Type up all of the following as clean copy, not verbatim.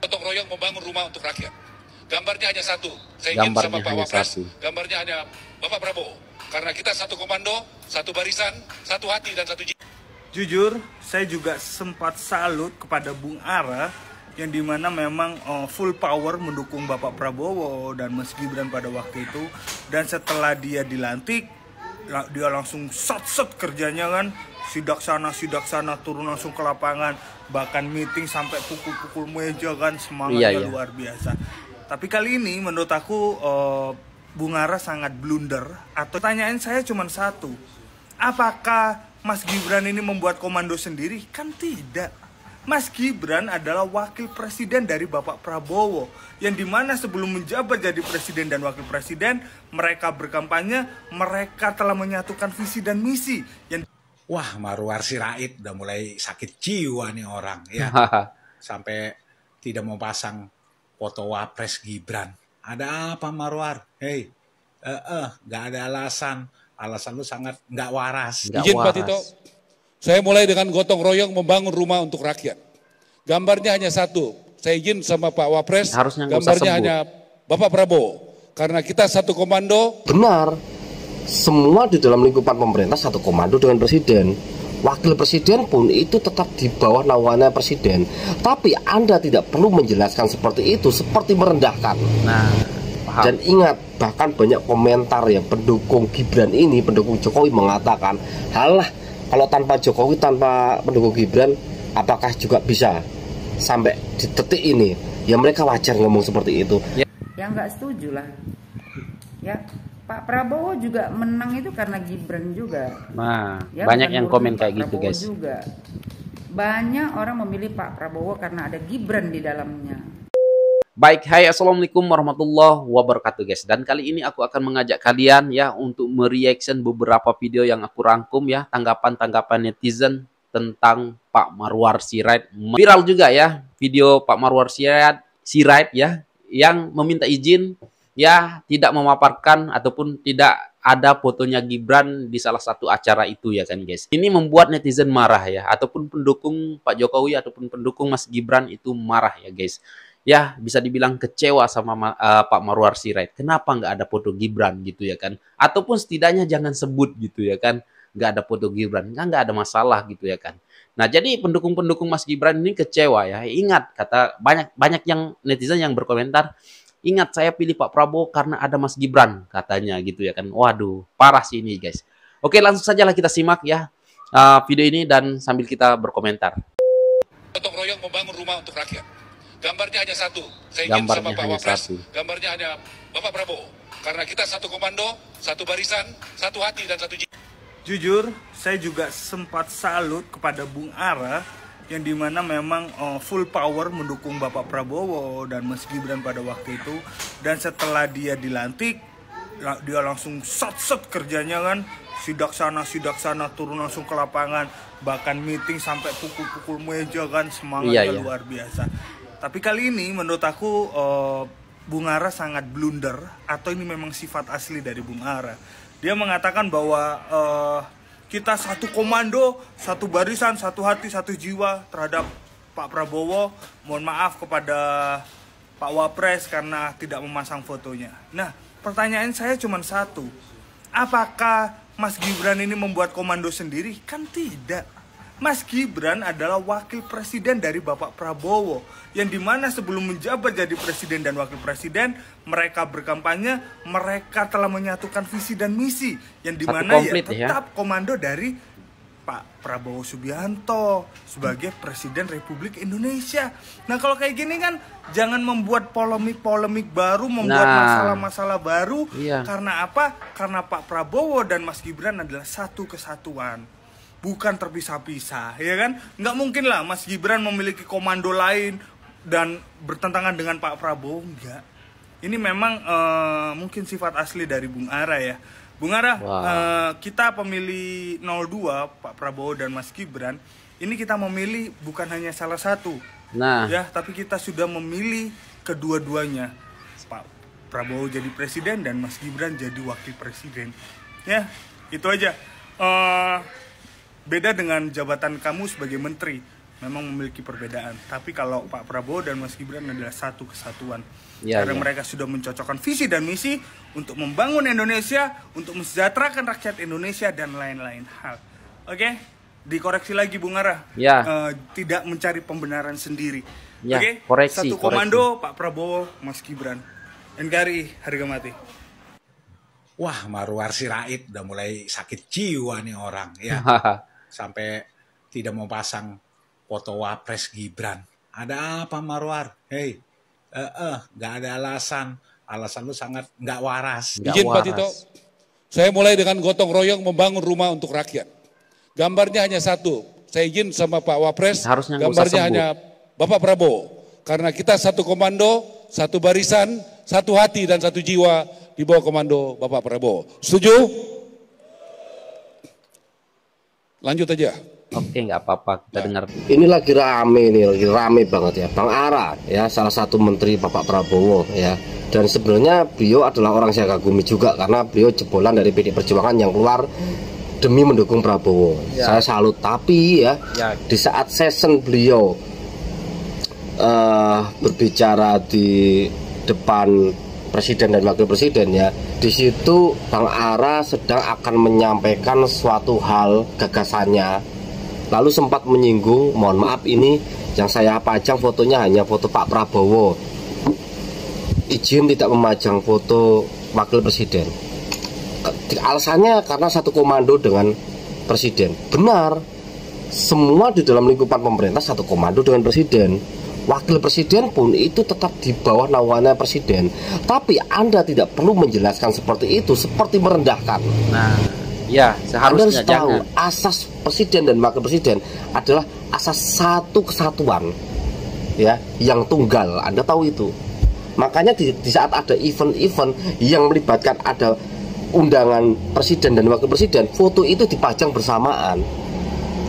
gotong royong membangun rumah untuk rakyat. Gambarnya hanya satu. Saya ingin sama Pak Wapres, gambarnya hanya Bapak Prabowo. Karena kita satu komando, satu barisan, satu hati, dan satu jiwa. Jujur, saya juga sempat salut kepada Bung Ara yang dimana memang full power mendukung Bapak Prabowo dan Mas Gibran pada waktu itu. Dan setelah dia dilantik, dia langsung set kerjanya kan, sidak sana turun langsung ke lapangan, bahkan meeting sampai pukul-pukul meja kan, semangatnya luar biasa. Tapi kali ini menurut aku Bung Ara sangat blunder. Atau pertanyaan saya cuma satu, apakah Mas Gibran ini membuat komando sendiri? Kan tidak. Mas Gibran adalah wakil presiden dari Bapak Prabowo, yang dimana sebelum menjabat jadi presiden dan wakil presiden, mereka berkampanye, mereka telah menyatukan visi dan misi. Wah, Marwar Sirait udah mulai sakit jiwa nih orang ya. Sampai tidak mau pasang foto Wapres Gibran. Ada apa Marwar? Hei, nggak ada alasan. Alasan lu sangat nggak waras. Izin Pak Tito, saya mulai dengan gotong royong membangun rumah untuk rakyat. Gambarnya hanya satu. Saya izin sama Pak Wapres, gambarnya hanya Bapak Prabowo. Karena kita satu komando. Benar, semua di dalam lingkupan pemerintah satu komando dengan presiden. Wakil presiden pun itu tetap di bawah naungannya presiden. Tapi Anda tidak perlu menjelaskan seperti itu, seperti merendahkan. Nah, paham. Dan ingat, bahkan banyak komentar ya pendukung Gibran ini, pendukung Jokowi mengatakan, halah kalau tanpa Jokowi, tanpa pendukung Gibran, apakah juga bisa sampai di detik ini? Ya mereka wajar ngomong seperti itu. Ya nggak setuju lah. Ya Pak Prabowo juga menang itu karena Gibran juga. Nah, ya, banyak yang komen Pak kayak gitu Prabowo guys. Juga. Banyak orang memilih Pak Prabowo karena ada Gibran di dalamnya. Baik, hai assalamualaikum warahmatullahi wabarakatuh guys. Dan kali ini aku akan mengajak kalian ya untuk mereaction beberapa video yang aku rangkum ya, tanggapan netizen tentang Pak Marwar Sirait. Viral juga ya video Pak Marwar Sirait ya, yang meminta izin ya tidak memaparkan ataupun tidak ada fotonya Gibran di salah satu acara itu ya kan guys. Ini membuat netizen marah ya, ataupun pendukung Pak Jokowi ataupun pendukung Mas Gibran itu marah ya guys. Ya bisa dibilang kecewa sama Pak Marwar Sirait. Kenapa nggak ada foto Gibran gitu ya kan? Ataupun setidaknya jangan sebut gitu ya kan, nggak ada foto Gibran, kan nggak ada masalah gitu ya kan. Nah jadi pendukung-pendukung Mas Gibran ini kecewa ya. Ingat, kata banyak yang netizen yang berkomentar, ingat saya pilih Pak Prabowo karena ada Mas Gibran katanya gitu ya kan. Waduh, parah sih ini guys. Oke, langsung saja lah kita simak ya video ini dan sambil kita berkomentar. Gotong royong membangun rumah untuk rakyat. Gambarnya hanya satu. Saya ingin sama Pak Wapres, gambarnya hanya Bapak Prabowo. Karena kita satu komando, satu barisan, satu hati, dan satu jiwa. Jujur, saya juga sempat salut kepada Bung Ara yang dimana memang full power mendukung Bapak Prabowo dan Mas Gibran pada waktu itu. Dan setelah dia dilantik, dia langsung set kerjanya kan, sidak sana turun langsung ke lapangan, bahkan meeting sampai pukul-pukul meja kan, semangatnya luar biasa. Tapi kali ini menurut aku Bung Ara sangat blunder, atau ini memang sifat asli dari Bung Ara. Dia mengatakan bahwa kita satu komando, satu barisan, satu hati, satu jiwa terhadap Pak Prabowo. Mohon maaf kepada Pak Wapres karena tidak memasang fotonya. Nah, pertanyaan saya cuma satu, apakah Mas Gibran ini membuat komando sendiri? Kan tidak. Mas Gibran adalah wakil presiden dari Bapak Prabowo, yang dimana sebelum menjabat jadi presiden dan wakil presiden, mereka berkampanye, mereka telah menyatukan visi dan misi, yang dimana ya tetap komando dari Pak Prabowo Subianto sebagai Presiden Republik Indonesia. Nah kalau kayak gini kan jangan membuat polemik baru, membuat masalah-masalah baru. Karena apa? Karena Pak Prabowo dan Mas Gibran adalah satu kesatuan, bukan terpisah-pisah, ya kan? Nggak mungkin lah Mas Gibran memiliki komando lain dan bertentangan dengan Pak Prabowo, enggak. Ini memang mungkin sifat asli dari Bung Ara ya. Bung Ara, kita pemilih 02, Pak Prabowo dan Mas Gibran, ini kita memilih bukan hanya salah satu, ya, tapi kita sudah memilih kedua-duanya. Pak Prabowo jadi presiden dan Mas Gibran jadi wakil presiden. Ya, itu aja. Beda dengan jabatan kamu sebagai menteri. memang memiliki perbedaan. Tapi kalau Pak Prabowo dan Mas Gibran adalah satu kesatuan. Karena mereka sudah mencocokkan visi dan misi untuk membangun Indonesia, untuk mensejahterakan rakyat Indonesia dan lain-lain hal. Oke, dikoreksi lagi Bung Ara. Tidak mencari pembenaran sendiri. Koreksi. Satu komando Pak Prabowo, Mas Gibran. NKRI harga mati. Wah, Marwar Sirait udah mulai sakit jiwa nih orang ya. Sampai tidak mau pasang foto Wapres Gibran. Ada apa Marwar? Hei, nggak ada alasan. Alasan lu sangat nggak waras. Izin Pak Tito, saya mulai dengan gotong royong membangun rumah untuk rakyat. Gambarnya hanya satu. Saya izin sama Pak Wapres, gambarnya hanya Bapak Prabowo. Karena kita satu komando, satu barisan, satu hati dan satu jiwa di bawah komando Bapak Prabowo. Setuju? Lanjut aja. Oke, nggak apa-apa, kita dengar. Ini lagi rame banget ya, Bang Ara ya, salah satu menteri Bapak Prabowo ya. Dan sebenarnya beliau adalah orang saya kagumi juga karena beliau jebolan dari PD Perjuangan yang keluar demi mendukung Prabowo. Saya salut. Tapi ya, di saat session beliau berbicara di depan presiden dan wakil presiden ya, di situ Bang Ara sedang akan menyampaikan suatu hal gagasannya, lalu sempat menyinggung, mohon maaf ini yang saya pajang fotonya hanya foto Pak Prabowo, izin tidak memajang foto wakil presiden. Alasannya karena satu komando dengan presiden. Benar, semua di dalam lingkupan pemerintah satu komando dengan presiden. Wakil presiden pun itu tetap di bawah naungannya presiden. Tapi Anda tidak perlu menjelaskan seperti itu, seperti merendahkan. Nah, ya seharusnya Anda tahu asas presiden dan wakil presiden adalah asas satu kesatuan, ya, yang tunggal. Anda tahu itu. Makanya di saat ada event-event yang melibatkan ada undangan presiden dan wakil presiden, foto itu dipajang bersamaan.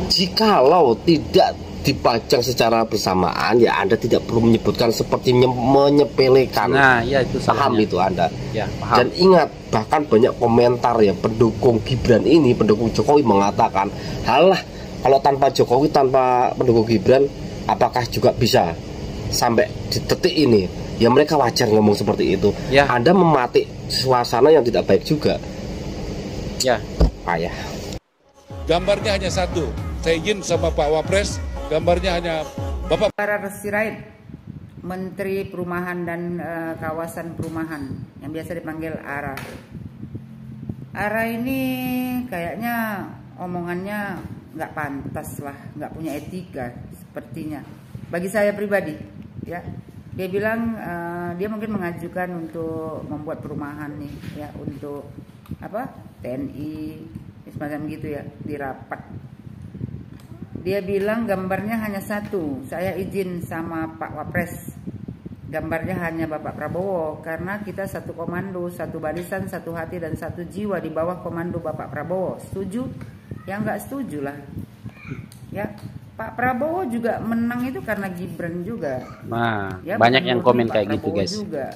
Jikalau tidak dipajang secara bersamaan, ya Anda tidak perlu menyebutkan seperti menyepelekan. Nah, ya itu paham itu Anda. Ya, paham. Dan ingat, bahkan banyak komentar ya pendukung Gibran ini, pendukung Jokowi mengatakan, halah kalau tanpa Jokowi, tanpa pendukung Gibran, apakah juga bisa sampai di detik ini? Ya mereka wajar ngomong seperti itu. Ya. Anda mematik suasana yang tidak baik juga. Ya. Payah. Gambarnya hanya satu. Saya izin sama Pak Wapres, gambarnya hanya Bapak Sirait, Menteri Perumahan dan Kawasan Perumahan, yang biasa dipanggil ARA. ARA ini kayaknya omongannya nggak pantas lah, nggak punya etika sepertinya. Bagi saya pribadi, ya. Dia bilang dia mungkin mengajukan untuk membuat perumahan nih, ya, untuk apa, TNI, semacam gitu ya, di rapat. Dia bilang gambarnya hanya satu. Saya izin sama Pak Wapres, gambarnya hanya Bapak Prabowo, karena kita satu komando, satu barisan, satu hati dan satu jiwa di bawah komando Bapak Prabowo. Setuju? Ya nggak setuju lah. Ya, Pak Prabowo juga menang itu karena Gibran juga. Nah, ya, banyak yang komen kayak gitu, guys. Juga.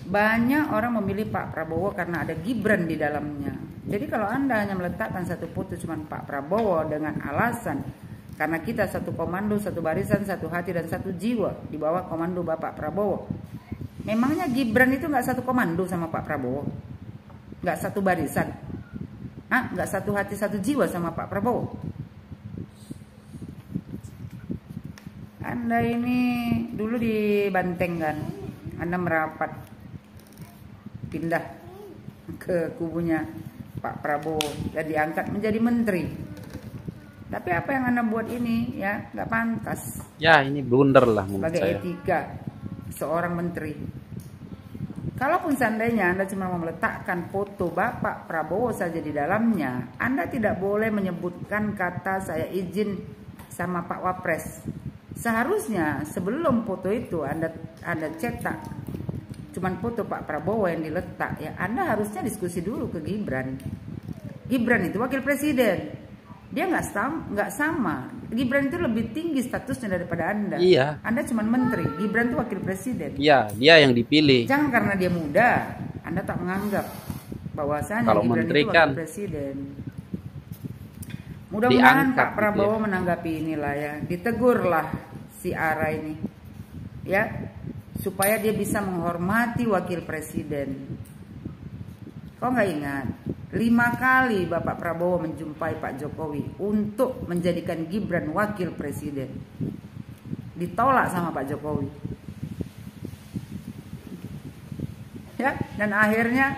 Banyak orang memilih Pak Prabowo karena ada Gibran di dalamnya. Jadi kalau Anda hanya meletakkan satu foto cuma Pak Prabowo dengan alasan karena kita satu komando, satu barisan, satu hati dan satu jiwa di bawah komando Bapak Prabowo. Memangnya Gibran itu nggak satu komando sama Pak Prabowo? Nggak satu barisan? Nggak satu hati, satu jiwa sama Pak Prabowo? Anda ini dulu di Banteng kan, Anda merapat pindah ke kubunya Pak Prabowo dan diangkat menjadi menteri. Tapi apa yang Anda buat ini ya nggak pantas. Ya ini blunder lah menurut sebagai saya. etika seorang menteri. Kalaupun seandainya Anda cuma mau meletakkan foto Bapak Prabowo saja di dalamnya, Anda tidak boleh menyebutkan kata saya izin sama Pak Wapres. Seharusnya sebelum foto itu Anda cetak cuman foto Pak Prabowo yang diletak, ya Anda harusnya diskusi dulu ke Gibran. Gibran itu wakil presiden, dia nggak sama. Gibran itu lebih tinggi statusnya daripada Anda. Iya. Anda cuman menteri, Gibran itu wakil presiden. Iya, dia yang dipilih. Jangan karena dia muda Anda tak menganggap bahwasanya kalau Gibran menteri itu wakil kan presiden. Mudah-mudahan Pak Prabowo menanggapi inilah ya, ditegurlah si Ara ini, ya, supaya dia bisa menghormati wakil presiden. Kok nggak ingat? 5 kali Bapak Prabowo menjumpai Pak Jokowi untuk menjadikan Gibran wakil presiden. Ditolak sama Pak Jokowi. Ya, dan akhirnya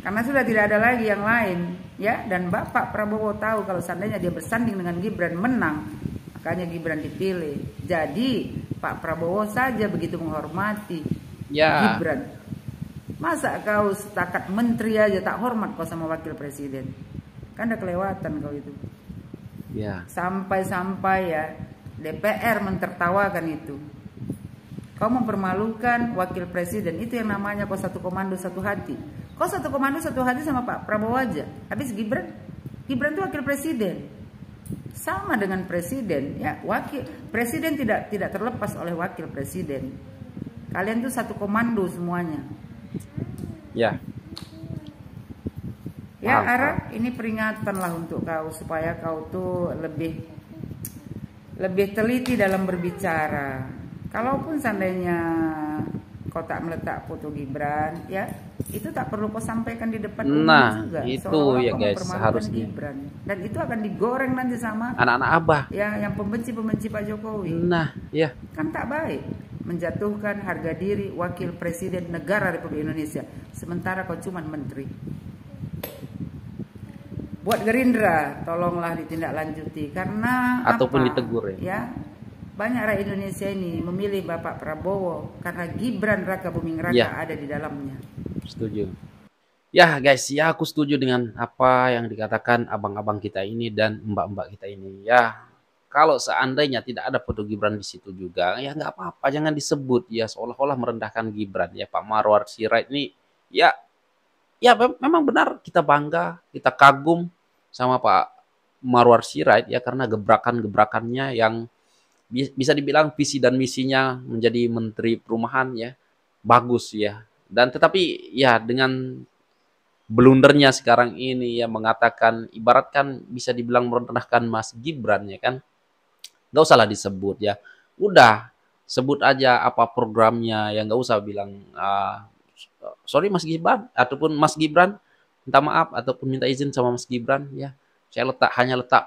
karena sudah tidak ada lagi yang lain, ya, dan Bapak Prabowo tahu kalau seandainya dia bersanding dengan Gibran menang, makanya Gibran dipilih. Jadi Pak Prabowo saja begitu menghormati Gibran. Masa kau setakat menteri aja tak hormat kau sama wakil presiden? Kan udah kelewatan kau itu. Ya. Sampai-sampai ya DPR mentertawakan itu. Kau mempermalukan wakil presiden, itu yang namanya kau satu komando satu hati. Kau satu komando satu hati sama Pak Prabowo aja. Habis Gibran itu wakil presiden. Sama dengan presiden, ya, wakil presiden tidak terlepas oleh wakil presiden. Kalian tuh satu komando semuanya. Ya. Ya, Ara, ini peringatan lah untuk kau supaya kau tuh lebih teliti dalam berbicara. Kalaupun seandainya kau tak meletak foto Gibran, ya, itu tak perlu kau sampaikan di depan umum juga. Itu ya guys, harusnya. Gibran. Dan itu akan digoreng nanti sama anak-anak Abah. Ya, yang pembenci Pak Jokowi. Nah, ya. Kan tak baik menjatuhkan harga diri wakil presiden negara Republik Indonesia, sementara kau cuman menteri. Buat Gerindra, tolonglah ditindaklanjuti karena ataupun apa? Ditegur ya. Banyak rakyat Indonesia ini memilih Bapak Prabowo karena Gibran Raka Buming Raka ada di dalamnya. Setuju. Ya guys, ya aku setuju dengan apa yang dikatakan abang-abang kita ini dan mbak-mbak kita ini. Ya, kalau seandainya tidak ada foto Gibran di situ juga, ya nggak apa-apa, jangan disebut ya seolah-olah merendahkan Gibran. Ya Pak Marwar Sirait ini, ya memang benar kita bangga, kita kagum sama Pak Marwar Sirait ya karena gebrakan-gebrakannya yang bisa dibilang visi dan misinya menjadi Menteri Perumahan ya bagus ya. Dan tetapi ya dengan blundernya sekarang ini ya mengatakan ibaratkan bisa dibilang merendahkan Mas Gibran ya kan. Nggak usah lah disebut ya, udah sebut aja apa programnya ya, nggak usah bilang sorry Mas Gibran ataupun Mas Gibran minta maaf ataupun minta izin sama Mas Gibran ya, saya hanya letak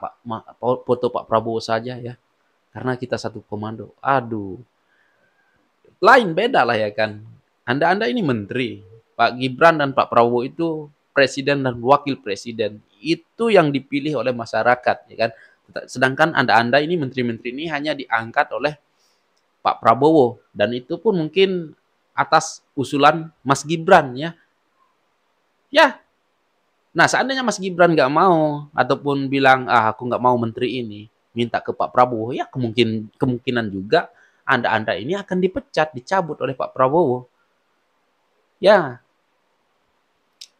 foto Pak Prabowo saja ya karena kita satu komando. Aduh, lain beda lah ya kan, anda ini menteri, Pak Gibran dan Pak Prabowo itu presiden dan wakil presiden, itu yang dipilih oleh masyarakat ya kan. Sedangkan anda ini menteri-menteri ini hanya diangkat oleh Pak Prabowo dan itu pun mungkin atas usulan Mas Gibran ya. Ya, nah seandainya Mas Gibran nggak mau ataupun bilang aku nggak mau menteri ini, minta ke Pak Prabowo, ya kemungkinan juga anda ini akan dipecat, dicabut oleh Pak Prabowo. Ya,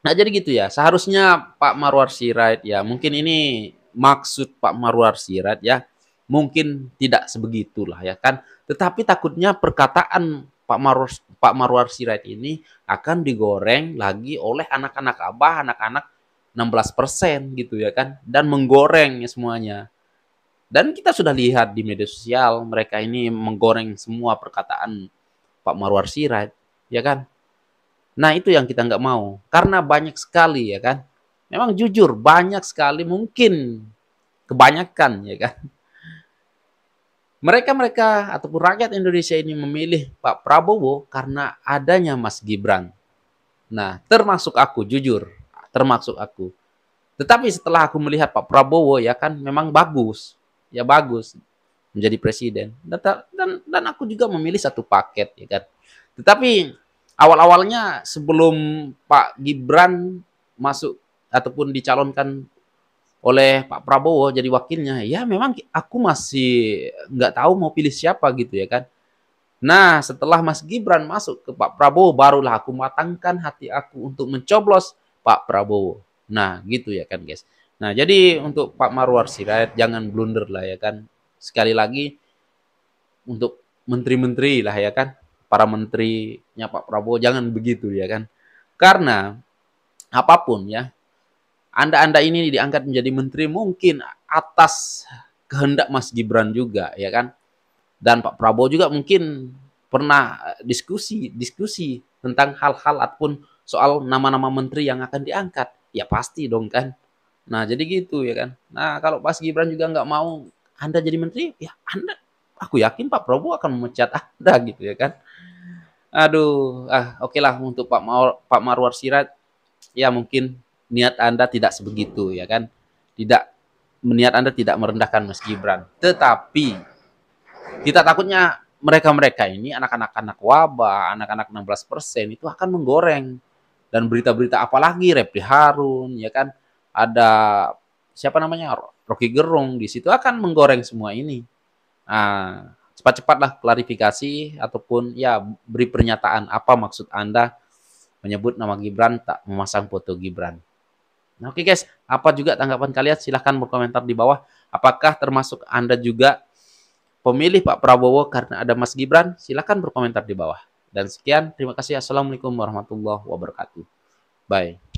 nah jadi gitu ya. Seharusnya Pak Marwar Sirait ya mungkin ini maksud Pak Marwar Sirait ya mungkin tidak sebegitulah ya kan, tetapi takutnya perkataan Pak Marwar Sirait ini akan digoreng lagi oleh anak-anak Abah, anak-anak 16% gitu ya kan, dan menggoreng semuanya. Dan kita sudah lihat di media sosial mereka ini menggoreng semua perkataan Pak Marwar Sirait ya kan. Nah itu yang kita nggak mau karena banyak sekali ya kan. Memang jujur banyak sekali, mungkin kebanyakan ya kan. Mereka ataupun rakyat Indonesia ini memilih Pak Prabowo karena adanya Mas Gibran. Nah termasuk aku, jujur termasuk aku. Tetapi setelah aku melihat Pak Prabowo ya kan memang bagus. Ya bagus menjadi presiden. Dan aku juga memilih satu paket ya kan. Tetapi awal-awalnya sebelum Pak Gibran masuk ataupun dicalonkan oleh Pak Prabowo jadi wakilnya, ya memang aku masih nggak tahu mau pilih siapa gitu ya kan. Nah setelah Mas Gibran masuk ke Pak Prabowo, barulah aku matangkan hati aku untuk mencoblos Pak Prabowo. Nah gitu ya kan guys. Nah jadi untuk Pak Marwar Sirait jangan blunder lah ya kan. Sekali lagi untuk menteri-menteri lah ya kan, para menterinya Pak Prabowo jangan begitu ya kan. Karena apapun ya, Anda ini diangkat menjadi menteri, mungkin atas kehendak Mas Gibran juga, ya kan? Dan Pak Prabowo juga mungkin pernah diskusi tentang hal-hal ataupun soal nama-nama menteri yang akan diangkat. Ya pasti dong kan. Nah jadi gitu ya kan. Nah kalau Mas Gibran juga nggak mau Anda jadi menteri, ya Anda, aku yakin Pak Prabowo akan memecat Anda gitu ya kan. Aduh, oke lah untuk Pak Marwar Sirait, ya mungkin niat Anda tidak sebegitu ya kan. Niat Anda tidak merendahkan Mas Gibran. Tetapi kita takutnya mereka-mereka ini anak-anak wabah, anak-anak 16% itu akan menggoreng. Dan berita-berita apalagi Refli Harun, ya kan, ada siapa namanya, Rocky Gerung di situ akan menggoreng semua ini. Nah, cepat-cepatlah klarifikasi ataupun ya beri pernyataan apa maksud Anda menyebut nama Gibran, tak memasang foto Gibran. Nah, oke guys, apa juga tanggapan kalian? Silahkan berkomentar di bawah. Apakah termasuk Anda juga pemilih Pak Prabowo karena ada Mas Gibran? Silahkan berkomentar di bawah. Dan sekian, terima kasih. Assalamualaikum warahmatullahi wabarakatuh. Bye.